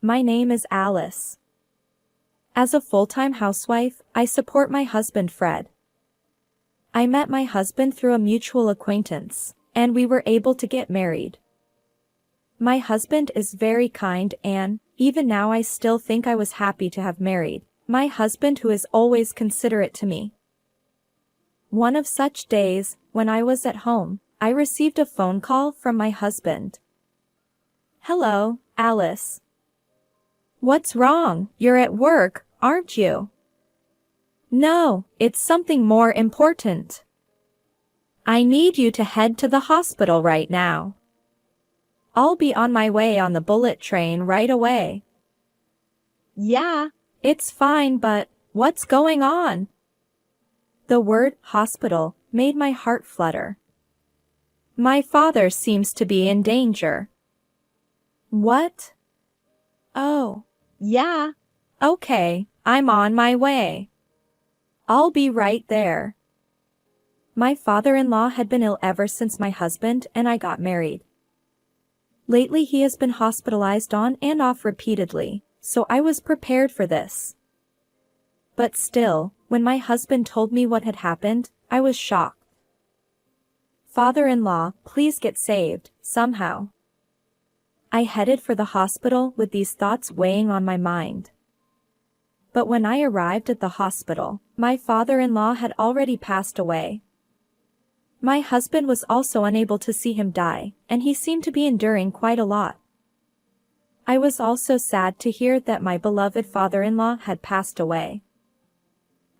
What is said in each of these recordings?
my name is Alice. As a full-time housewife, I support my husband Fred. I met my husband through a mutual acquaintance, and we were able to get married. My husband is very kind and, even now I still think I was happy to have married my husband who is always considerate to me. One of such days, when I was at home, I received a phone call from my husband. "Hello, Alice. What's wrong? You're at work, aren't you?" "No, it's something more important. I need you to head to the hospital right now." "I'll be on my way on the bullet train right away." "Yeah, it's fine, but what's going on?" The word hospital made my heart flutter. "My father seems to be in danger." "What?" "Oh, yeah. Okay, I'm on my way. I'll be right there." My father-in-law had been ill ever since my husband and I got married. Lately he has been hospitalized on and off repeatedly, so I was prepared for this. But still, when my husband told me what had happened, I was shocked. "Father-in-law, please get saved, somehow." I headed for the hospital with these thoughts weighing on my mind. But when I arrived at the hospital, my father-in-law had already passed away. My husband was also unable to see him die, and he seemed to be enduring quite a lot. I was also sad to hear that my beloved father-in-law had passed away.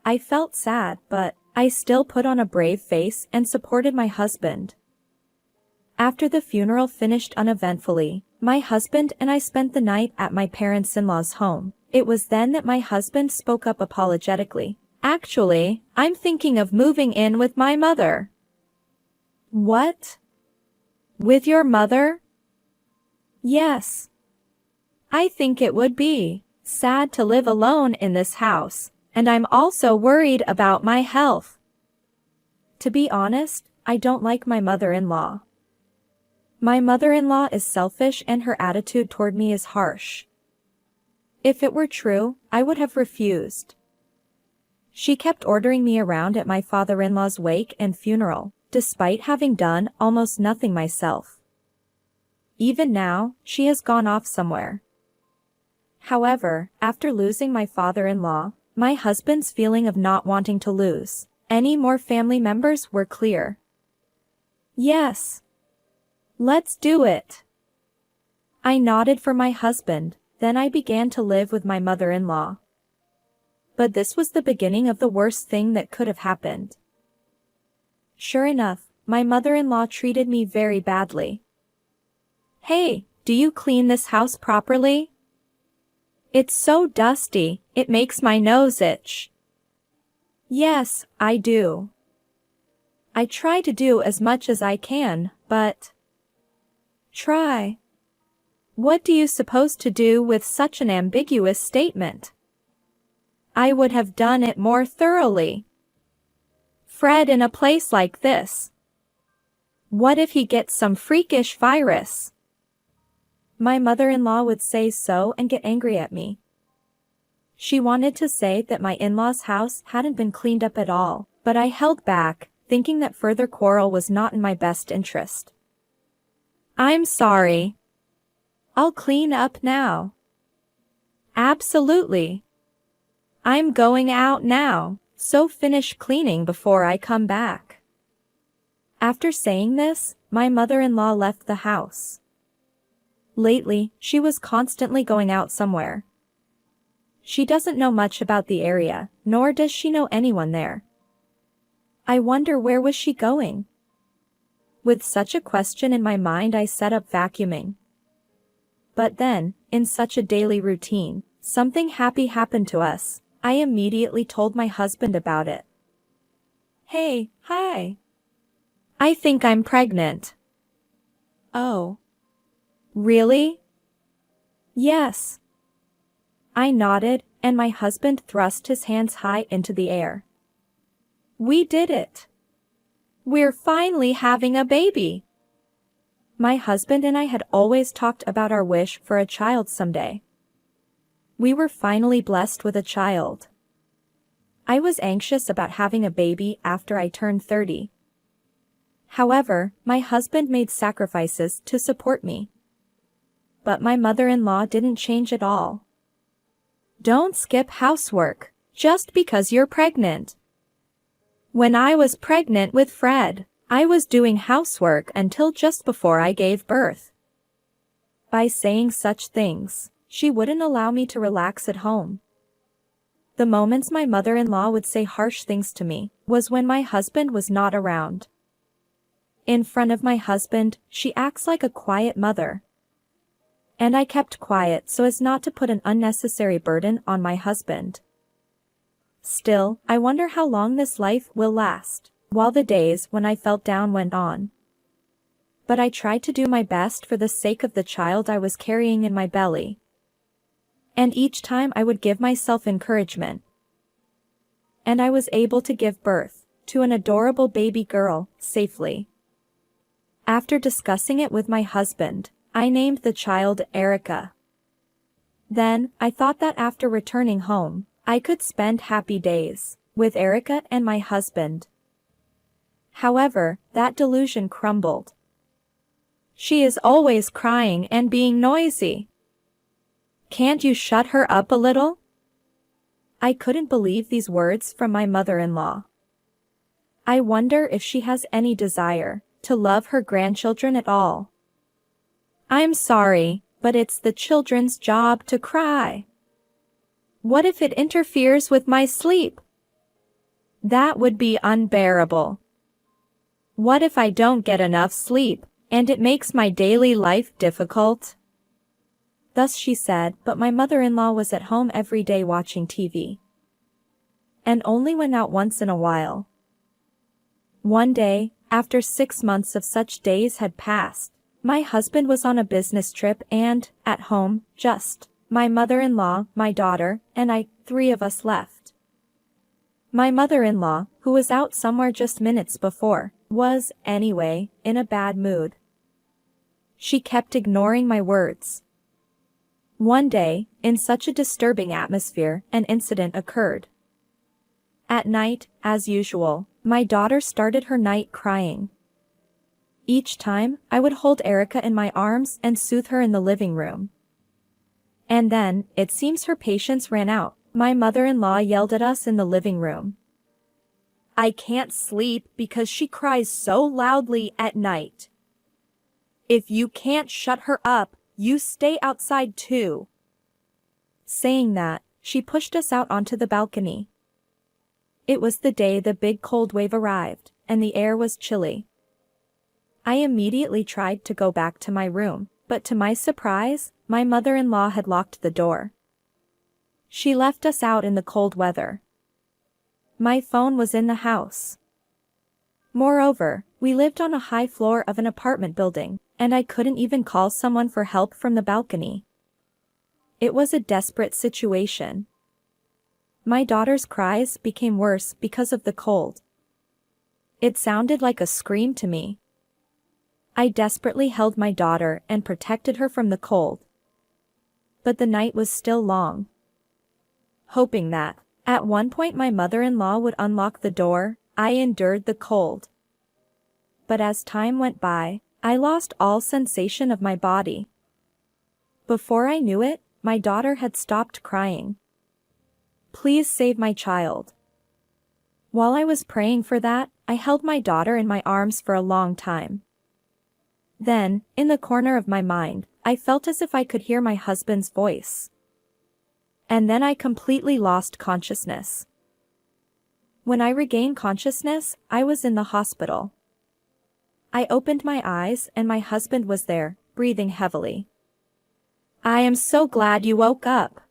I felt sad, but I still put on a brave face and supported my husband. After the funeral finished uneventfully, my husband and I spent the night at my parents-in-law's home. It was then that my husband spoke up apologetically. "Actually, I'm thinking of moving in with my mother." "What? With your mother?" "Yes. I think it would be sad to live alone in this house, and I'm also worried about my health. To be honest, I don't like my mother-in-law. My mother-in-law is selfish and her attitude toward me is harsh. If it were true, I would have refused. She kept ordering me around at my father-in-law's wake and funeral, despite having done almost nothing myself. Even now, she has gone off somewhere. However, after losing my father-in-law, my husband's feeling of not wanting to lose any more family members were clear. "Yes. Let's do it." I nodded for my husband, then I began to live with my mother-in-law. But this was the beginning of the worst thing that could have happened. Sure enough, my mother-in-law treated me very badly. "Hey, do you clean this house properly? It's so dusty, it makes my nose itch." "Yes, I do. I try to do as much as I can, but..." "Try? What do you suppose to do with such an ambiguous statement?" "I would have done it more thoroughly. Fred in a place like this. What if he gets some freakish virus?" My mother-in-law would say so and get angry at me. She wanted to say that my in-laws' house hadn't been cleaned up at all, but I held back, thinking that further quarrel was not in my best interest. "I'm sorry. I'll clean up now." "Absolutely. I'm going out now, so finish cleaning before I come back." After saying this, my mother-in-law left the house. Lately, she was constantly going out somewhere. She doesn't know much about the area, nor does she know anyone there. I wonder where was she going? With such a question in my mind, I set up vacuuming. But then, in such a daily routine, something happy happened to us. I immediately told my husband about it. "Hey, hi. I think I'm pregnant." "Oh. Really?" "Yes." I nodded, and my husband thrust his hands high into the air. "We did it. We're finally having a baby." My husband and I had always talked about our wish for a child someday. We were finally blessed with a child. I was anxious about having a baby after I turned 30. However, my husband made sacrifices to support me. But my mother-in-law didn't change at all. Don't skip housework just because you're pregnant. When I was pregnant with Fred, I was doing housework until just before I gave birth. By saying such things, she wouldn't allow me to relax at home. The moments my mother-in-law would say harsh things to me was when my husband was not around. In front of my husband, she acts like a quiet mother. And I kept quiet so as not to put an unnecessary burden on my husband. Still, I wonder how long this life will last, while the days when I felt down went on. But I tried to do my best for the sake of the child I was carrying in my belly. And each time I would give myself encouragement. And I was able to give birth to an adorable baby girl safely. After discussing it with my husband, I named the child Erica. Then, I thought that after returning home, I could spend happy days with Erica and my husband. However, that delusion crumbled. She is always crying and being noisy. Can't you shut her up a little? I couldn't believe these words from my mother-in-law. I wonder if she has any desire to love her grandchildren at all. I'm sorry, but it's the children's job to cry. What if it interferes with my sleep? That would be unbearable. What if I don't get enough sleep, and it makes my daily life difficult? Thus she said, but my mother-in-law was at home every day watching TV. And only went out once in a while. One day, after 6 months of such days had passed, my husband was on a business trip and, at home, just my mother-in-law, my daughter, and I, 3 of us left. My mother-in-law, who was out somewhere just minutes before, was, anyway, in a bad mood. She kept ignoring my words. One day, in such a disturbing atmosphere, an incident occurred. At night, as usual, my daughter started her night crying. Each time, I would hold Erica in my arms and soothe her in the living room. And then, it seems her patience ran out. My mother-in-law yelled at us in the living room. I can't sleep because she cries so loudly at night. If you can't shut her up, you stay outside too. Saying that, she pushed us out onto the balcony. It was the day the big cold wave arrived, and the air was chilly. I immediately tried to go back to my room, but to my surprise, my mother-in-law had locked the door. She left us out in the cold weather. My phone was in the house. Moreover, we lived on a high floor of an apartment building, and I couldn't even call someone for help from the balcony. It was a desperate situation. My daughter's cries became worse because of the cold. It sounded like a scream to me. I desperately held my daughter and protected her from the cold. But the night was still long. Hoping that, at one point my mother-in-law would unlock the door, I endured the cold. But as time went by, I lost all sensation of my body. Before I knew it, my daughter had stopped crying. Please save my child. While I was praying for that, I held my daughter in my arms for a long time. Then, in the corner of my mind, I felt as if I could hear my husband's voice. And then I completely lost consciousness. When I regained consciousness, I was in the hospital. I opened my eyes and my husband was there, breathing heavily. I am so glad you woke up.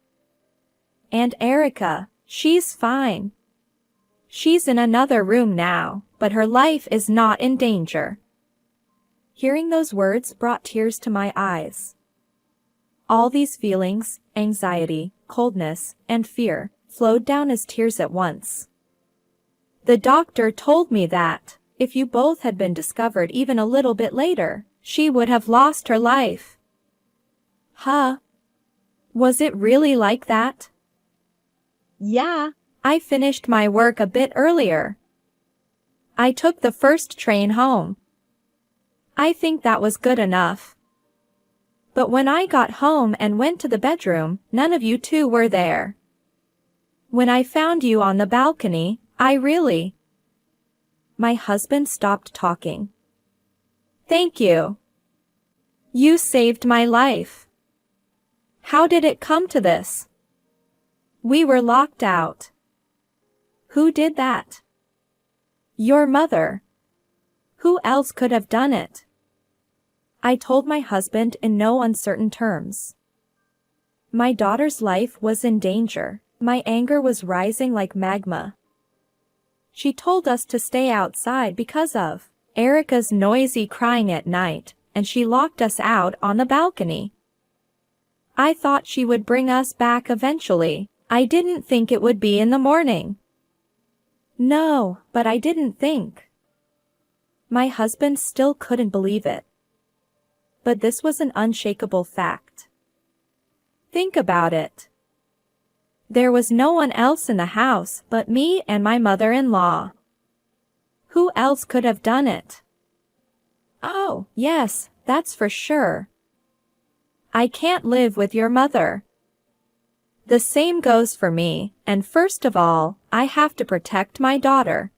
And Erica, she's fine. She's in another room now, but her life is not in danger. Hearing those words brought tears to my eyes. All these feelings, anxiety, coldness, and fear, flowed down as tears at once. The doctor told me that, if you both had been discovered even a little bit later, she would have lost her life. Huh? Was it really like that? Yeah, I finished my work a bit earlier. I took the first train home. I think that was good enough. But when I got home and went to the bedroom, none of you two were there. When I found you on the balcony, I really... My husband stopped talking. Thank you. You saved my life. How did it come to this? We were locked out. Who did that? Your mother. Who else could have done it? I told my husband in no uncertain terms. My daughter's life was in danger. My anger was rising like magma. She told us to stay outside because of Erica's noisy crying at night, and she locked us out on the balcony. I thought she would bring us back eventually. I didn't think it would be in the morning. No, but I didn't think. My husband still couldn't believe it. But this was an unshakable fact. Think about it. There was no one else in the house but me and my mother-in-law. Who else could have done it? Oh, yes, that's for sure. I can't live with your mother. The same goes for me, and first of all, I have to protect my daughter.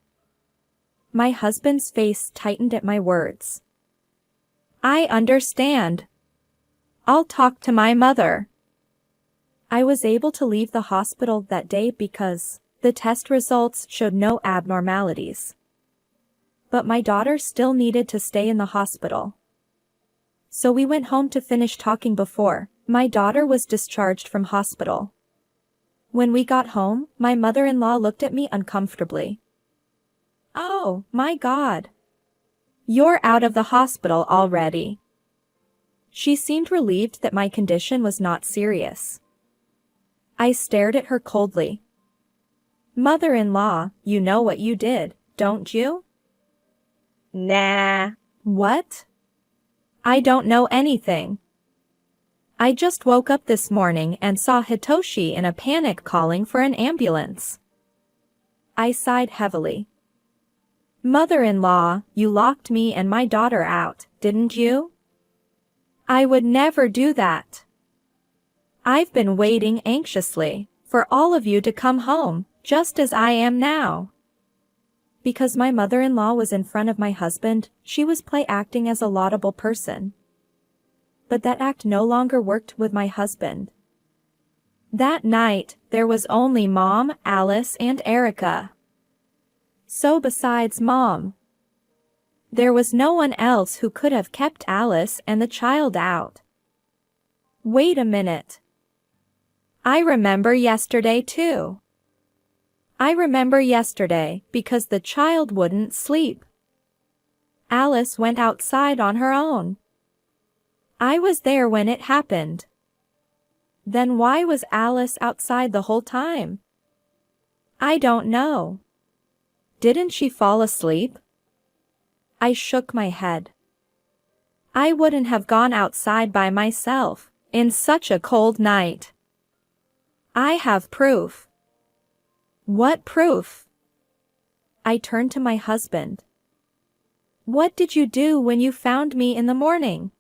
My husband's face tightened at my words. I understand. I'll talk to my mother. I was able to leave the hospital that day because the test results showed no abnormalities. But my daughter still needed to stay in the hospital. So we went home to finish talking before my daughter was discharged from hospital. When we got home, my mother-in-law looked at me uncomfortably. Oh, my God. You're out of the hospital already. She seemed relieved that my condition was not serious. I stared at her coldly. Mother-in-law, you know what you did, don't you? nah. What? I don't know anything. I just woke up this morning and saw Hitoshi in a panic calling for an ambulance. I sighed heavily. Mother-in-law, you locked me and my daughter out, didn't you? I would never do that. I've been waiting anxiously for all of you to come home, just as I am now. Because my mother-in-law was in front of my husband, she was play-acting as a laudable person. But that act no longer worked with my husband. That night, there was only Mom, Alice, and Erica. So besides Mom, there was no one else who could have kept Alice and the child out. Wait a minute. I remember yesterday too. I remember yesterday because the child wouldn't sleep. Alice went outside on her own. I was there when it happened. Then why was Alice outside the whole time? I don't know. Didn't she fall asleep? I shook my head. I wouldn't have gone outside by myself in such a cold night. I have proof. What proof? I turned to my husband. What did you do when you found me in the morning?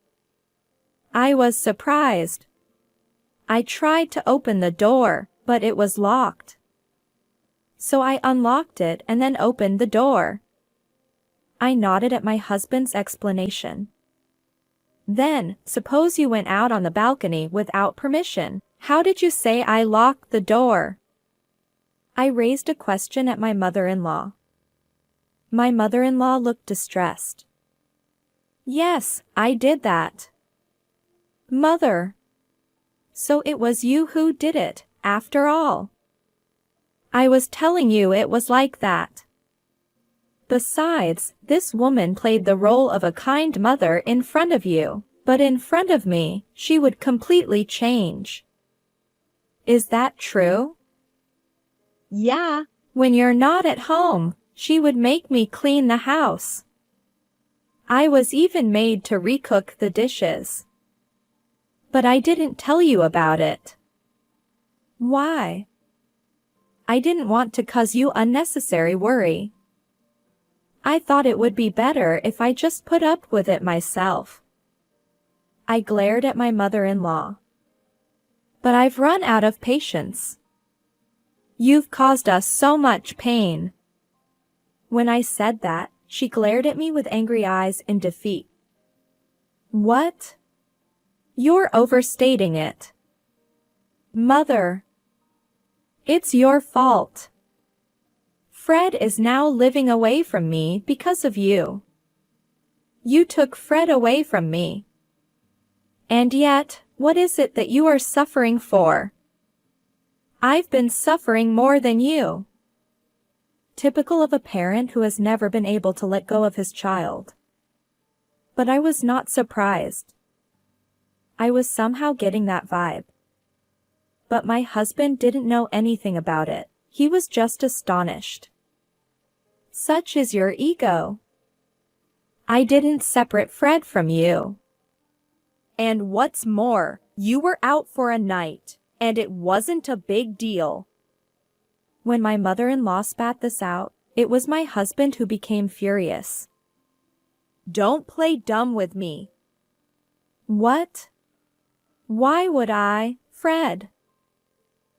I was surprised. I tried to open the door, but it was locked. So I unlocked it and then opened the door. I nodded at my husband's explanation. Then, suppose you went out on the balcony without permission. How did you say I locked the door? I raised a question at my mother-in-law. My mother-in-law looked distressed. Yes, I did that. Mother. So it was you who did it, after all. I was telling you it was like that. Besides, this woman played the role of a kind mother in front of you, but in front of me, she would completely change. Is that true? Yeah, When you're not at home, she would make me clean the house. I was even made to recook the dishes. But I didn't tell you about it. Why? I didn't want to cause you unnecessary worry. I thought it would be better if I just put up with it myself. I glared at my mother-in-law. But I've run out of patience. You've caused us so much pain. When I said that, she glared at me with angry eyes in defeat. What? You're overstating it. Mother. It's your fault. Fred is now living away from me because of you. You took Fred away from me. And yet, what is it that you are suffering for? I've been suffering more than you. Typical of a parent who has never been able to let go of his child. But I was not surprised. I was somehow getting that vibe. But my husband didn't know anything about it. He was just astonished. Such is your ego. I didn't separate Fred from you. And what's more, you were out for a night, and it wasn't a big deal. When my mother-in-law spat this out, it was my husband who became furious. Don't play dumb with me. What? Why would I, Fred?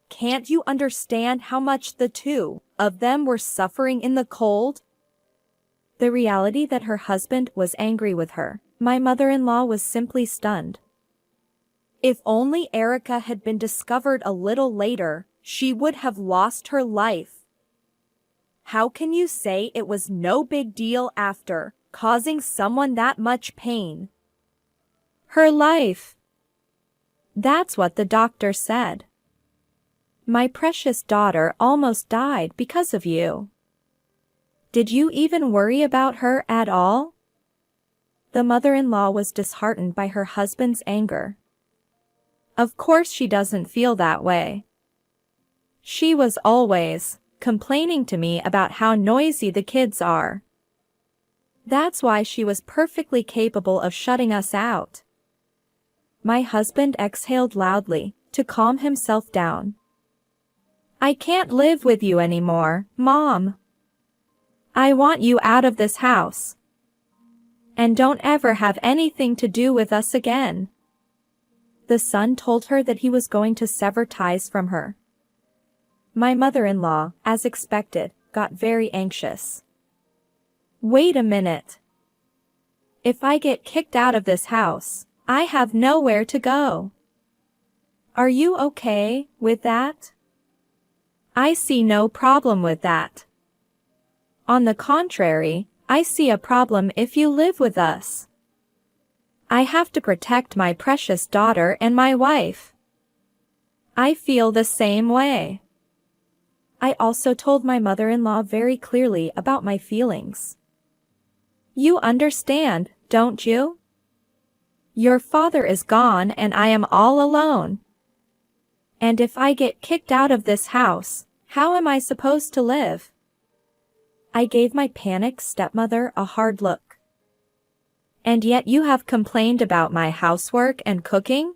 Can't you understand how much the two of them were suffering in the cold? The reality that her husband was angry with her, my mother-in-law was simply stunned. If only Erica had been discovered a little later, she would have lost her life. How can you say it was no big deal after causing someone that much pain? Her life. That's what the doctor said. My precious daughter almost died because of you. Did you even worry about her at all? The mother-in-law was disheartened by her husband's anger. Of course she doesn't feel that way. She was always complaining to me about how noisy the kids are. That's why she was perfectly capable of shutting us out. My husband exhaled loudly to calm himself down. I can't live with you anymore, Mom. I want you out of this house. And don't ever have anything to do with us again. The son told her that he was going to sever ties from her. My mother-in-law, as expected, got very anxious. Wait a minute. If I get kicked out of this house, I have nowhere to go. Are you okay with that? I see no problem with that. On the contrary, I see a problem if you live with us. I have to protect my precious daughter and my wife. I feel the same way. I also told my mother-in-law very clearly about my feelings. You understand, don't you? Your father is gone and I am all alone. And if I get kicked out of this house, how am I supposed to live? I gave my panicked stepmother a hard look. And yet you have complained about my housework and cooking?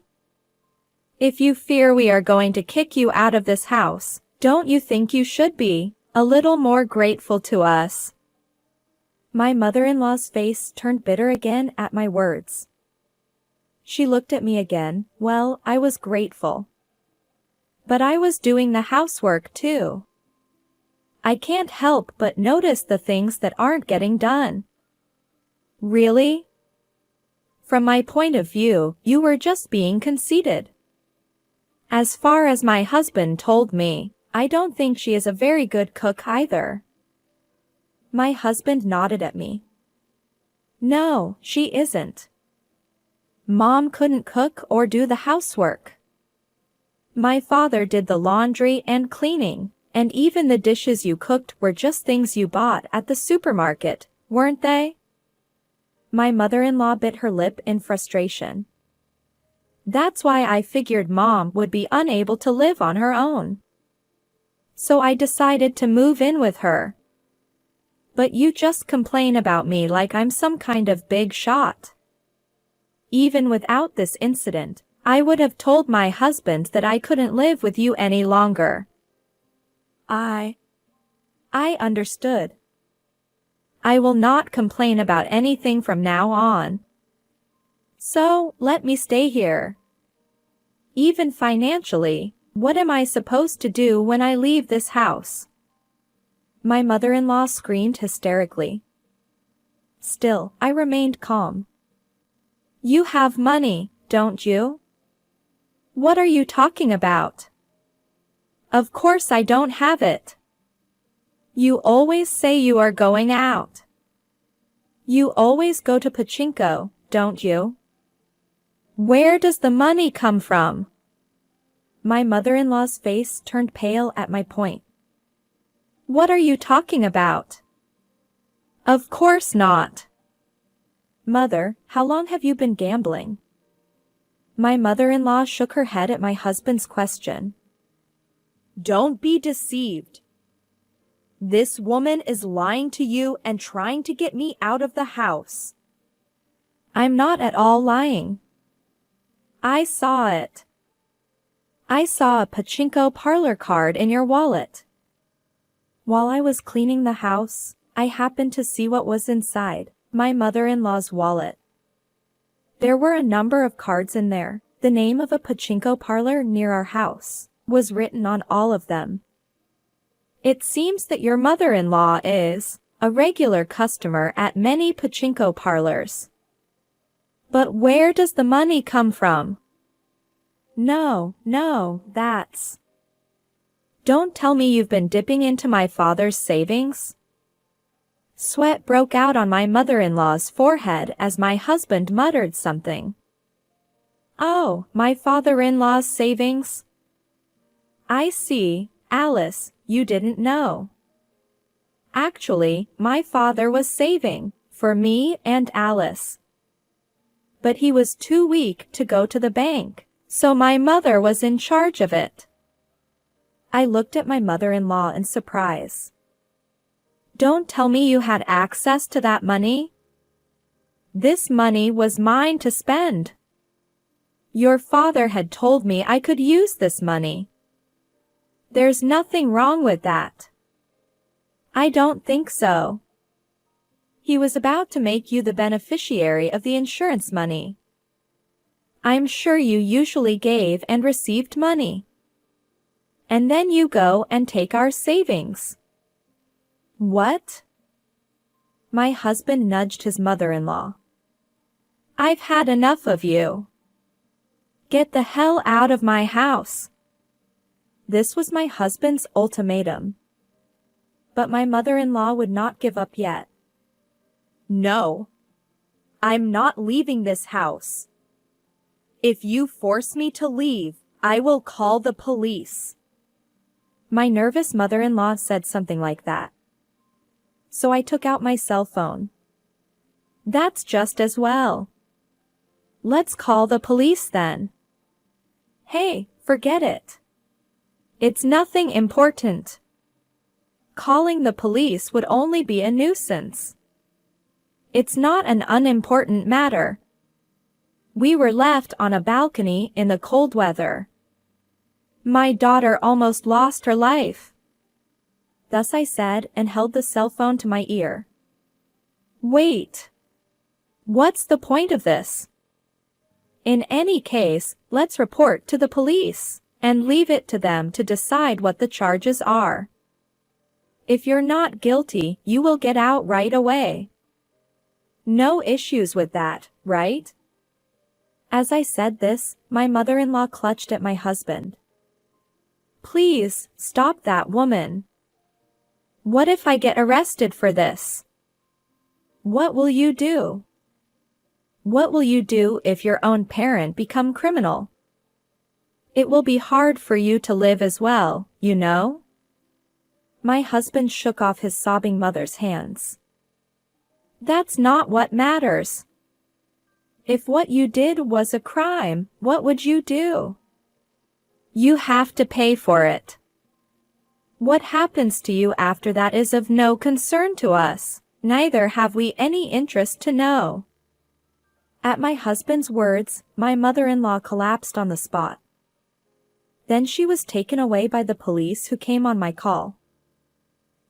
If you fear we are going to kick you out of this house, don't you think you should be a little more grateful to us? My mother-in-law's face turned bitter again at my words. She looked at me again. Well, I was grateful. But I was doing the housework too. I can't help but notice the things that aren't getting done. Really? From my point of view, you were just being conceited. As far as my husband told me, I don't think she is a very good cook either. My husband nodded at me. No, she isn't. Mom couldn't cook or do the housework. My father did the laundry and cleaning, and even the dishes you cooked were just things you bought at the supermarket, weren't they? My mother-in-law bit her lip in frustration. That's why I figured Mom would be unable to live on her own. So I decided to move in with her. But you just complain about me like I'm some kind of big shot. Even without this incident, I would have told my husband that I couldn't live with you any longer. I understood. I will not complain about anything from now on. So, let me stay here. Even financially, what am I supposed to do when I leave this house? My mother-in-law screamed hysterically. Still, I remained calm. You have money, don't you? What are you talking about? Of course I don't have it. You always say you are going out. You always go to pachinko, don't you? Where does the money come from? My mother-in-law's face turned pale at my point. What are you talking about? Of course not. Mother, how long have you been gambling? My mother-in-law shook her head at my husband's question. Don't be deceived. This woman is lying to you and trying to get me out of the house. I'm not at all lying. I saw it. I saw a pachinko parlor card in your wallet. While I was cleaning the house, I happened to see what was inside my mother-in-law's wallet. There were a number of cards in there. The name of a pachinko parlor near our house was written on all of them. It seems that your mother-in-law is a regular customer at many pachinko parlors. But where does the money come from? No, that's... Don't tell me you've been dipping into my father's savings? Sweat broke out on my mother-in-law's forehead as my husband muttered something. Oh, my father-in-law's savings? I see, Alice, you didn't know. Actually, my father was saving for me and Alice. But he was too weak to go to the bank, so my mother was in charge of it. I looked at my mother-in-law in surprise. Don't tell me you had access to that money? This money was mine to spend. Your father had told me I could use this money. There's nothing wrong with that. I don't think so. He was about to make you the beneficiary of the insurance money. I'm sure you usually gave and received money. And then you go and take our savings. What? My husband nudged his mother-in-law. I've had enough of you. Get the hell out of my house. This was my husband's ultimatum. But my mother-in-law would not give up yet. No. I'm not leaving this house. If you force me to leave, I will call the police. My nervous mother-in-law said something like that. So I took out my cell phone. That's just as well. Let's call the police then. Hey, forget it. It's nothing important. Calling the police would only be a nuisance. It's not an unimportant matter. We were left on a balcony in the cold weather. My daughter almost lost her life. Thus I said and held the cell phone to my ear. Wait. What's the point of this? In any case, let's report to the police and leave it to them to decide what the charges are. If you're not guilty, you will get out right away. No issues with that, right? As I said this, my mother-in-law clutched at my husband. Please, stop that woman. What if I get arrested for this? What will you do? What will you do if your own parent become criminal? It will be hard for you to live as well, you know? My husband shook off his sobbing mother's hands. That's not what matters. If what you did was a crime, what would you do? You have to pay for it. What happens to you after that is of no concern to us. Neither have we any interest to know. At my husband's words, my mother-in-law collapsed on the spot. Then she was taken away by the police who came on my call.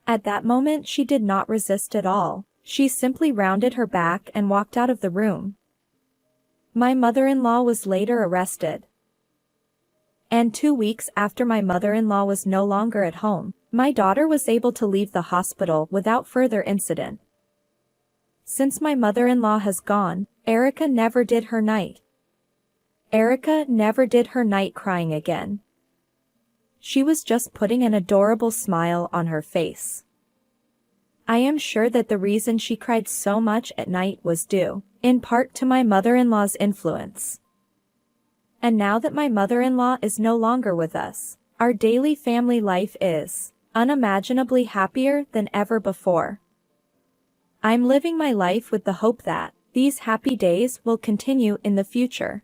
At that moment she did not resist at all, she simply rounded her back and walked out of the room. My mother-in-law was later arrested. And 2 weeks after my mother-in-law was no longer at home, my daughter was able to leave the hospital without further incident. Since my mother-in-law has gone, Erica never did her night. Erica never did her night crying again. She was just putting an adorable smile on her face. I am sure that the reason she cried so much at night was due, in part, to my mother-in-law's influence. And now that my mother-in-law is no longer with us, our daily family life is unimaginably happier than ever before. I'm living my life with the hope that these happy days will continue in the future.